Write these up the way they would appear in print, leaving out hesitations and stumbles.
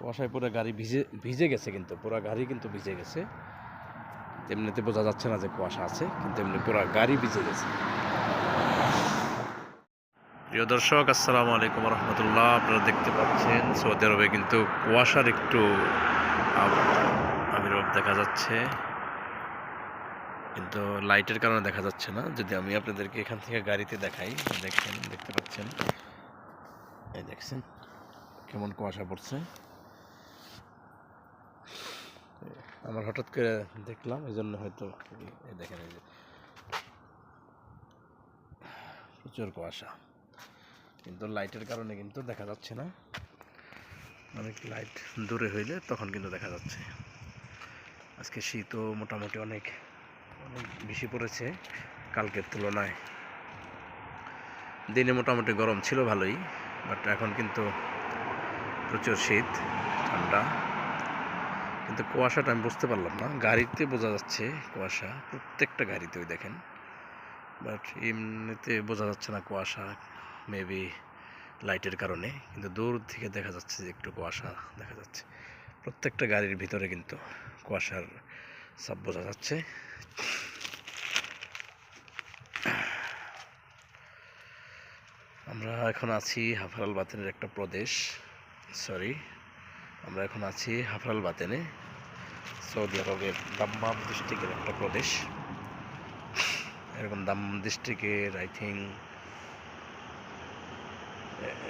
কুয়াশায় পুরো গাড়ি ভিজে গেছে, কিন্তু পুরো গাড়ি কিন্তু ভিজে গেছে। এমনিতে বোঝা যাচ্ছে না যে কুয়াশা আছে, কিন্তু এমনি পুরো গাড়ি ভিজে গেছে। প্রিয় দর্শক, আসসালামু আলাইকুম রহমতুল্লাহ। আপনারা দেখতে পাচ্ছেন সৌদি আরবে কিন্তু কুয়াশার একটু আবির্ভাব দেখা যাচ্ছে, কিন্তু লাইটের কারণে দেখা যাচ্ছে না। যদি আমি আপনাদেরকে এখান থেকে গাড়িতে দেখাই, দেখতে পাচ্ছেন, এই দেখছেন কেমন কুয়াশা পড়ছে। আমার হঠাৎ করে দেখলাম, এই জন্য হয়তো এই দেখেন, এই যে প্রচুর কুয়াশা, কিন্তু লাইটের কারণে কিন্তু দেখা যাচ্ছে না। অনেক লাইট দূরে হইলে তখন কিন্তু দেখা যাচ্ছে। আজকে শীতও মোটামুটি অনেক বেশি পড়েছে কালকের তুলনায়। দিনে মোটামুটি গরম ছিল ভালোই, বাট এখন কিন্তু প্রচুর শীত, ঠান্ডা। কিন্তু কুয়াশাটা আমি বুঝতে পারলাম না। গাড়িতে বোঝা যাচ্ছে কুয়াশা, প্রত্যেকটা গাড়িতেই দেখেন, বাট এমনিতে বোঝা যাচ্ছে না কুয়াশা, মেবি লাইটের কারণে। কিন্তু দূর থেকে দেখা যাচ্ছে যে একটু কুয়াশা দেখা যাচ্ছে। প্রত্যেকটা গাড়ির ভিতরে কিন্তু কুয়াশার সব বোঝা যাচ্ছে। আমরা এখন আছি হাফারাল বাতেনের একটা প্রদেশ, আমরা এখন আছি হাফারাল বাতেনে, সৌদি আরবের দাম্মাম ডিস্ট্রিক্টের একটা প্রদেশ। এরকম দাম্মাম ডিস্ট্রিক্টের আই থিঙ্ক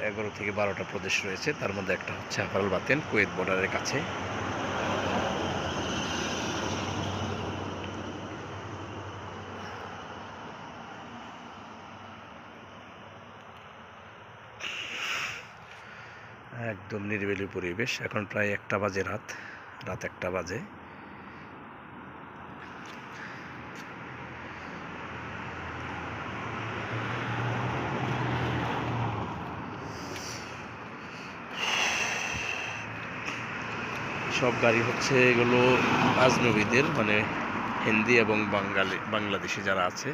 11 থেকে 12টা প্রদেশ রয়েছে, তার মধ্যে একটা হচ্ছে হাফারাল বাতেন, কুয়েত বর্ডারের কাছে। একদম নিরিবিলি পরিবেশ। এখন প্রায় 1টা বাজে, রাত 1টা বাজে। সব গাড়ি হচ্ছে এগুলো আজনবীদের, মানে হিন্দি এবং বাংলাদেশি যারা আছে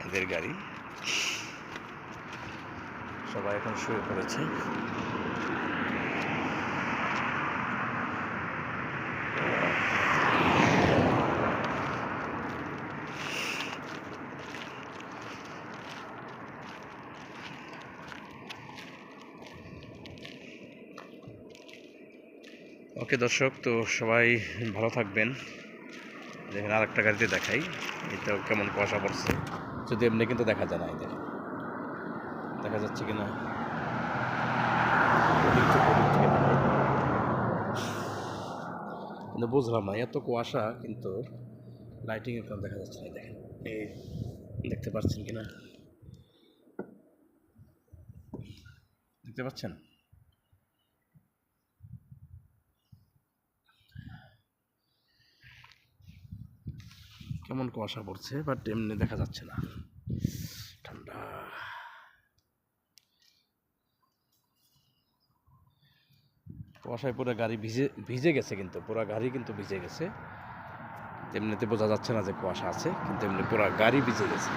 এদের গাড়ি। সবাই এখন শুয়ে পড়েছে। ওকে দর্শক, তো সবাই ভালো থাকবেন। দেখেন আরেকটা গাড়িতে দেখাই, এটা কেমন কুয়াশা পড়ছে। যদি এমনি কিন্তু দেখা যায় না, দেখেন দেখা যাচ্ছে কিনা, কিন্তু বুঝলাম না, এত কুয়াশা কিন্তু লাইটিং এর কারণে দেখা যাচ্ছে না। দেখেন, এই দেখতে পাচ্ছেন কিনা, দেখতে পাচ্ছেন? কেমন কুয়াশা পড়ছে, বাট এমনি দেখা যাচ্ছে না। ঠান্ডা। কুয়াশায় পুরো গাড়ি ভিজে গেছে, কিন্তু পুরো গাড়ি কিন্তু ভিজে গেছে। এমনিতে বোঝা যাচ্ছে না যে কুয়াশা আছে, কিন্তু এমনি পুরো গাড়ি ভিজে গেছে।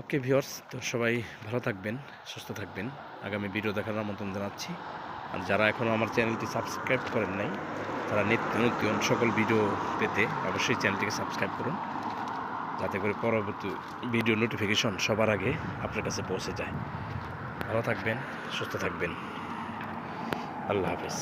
ওকে ভিউয়ার্স, তো সবাই ভালো থাকবেন, সুস্থ থাকবেন। আগামী ভিডিও দেখার আমন্ত্রণ জানাচ্ছি। আর যারা এখনও আমার চ্যানেলটি সাবস্ক্রাইব করেন নাই, তারা নিত্য নতুন সকল ভিডিও পেতে অবশ্যই চ্যানেলটিকে সাবস্ক্রাইব করুন, যাতে করে পরবর্তী ভিডিও নোটিফিকেশন সবার আগে আপনার কাছে পৌঁছে যায়। ভালো থাকবেন, সুস্থ থাকবেন। আল্লাহ হাফেজ।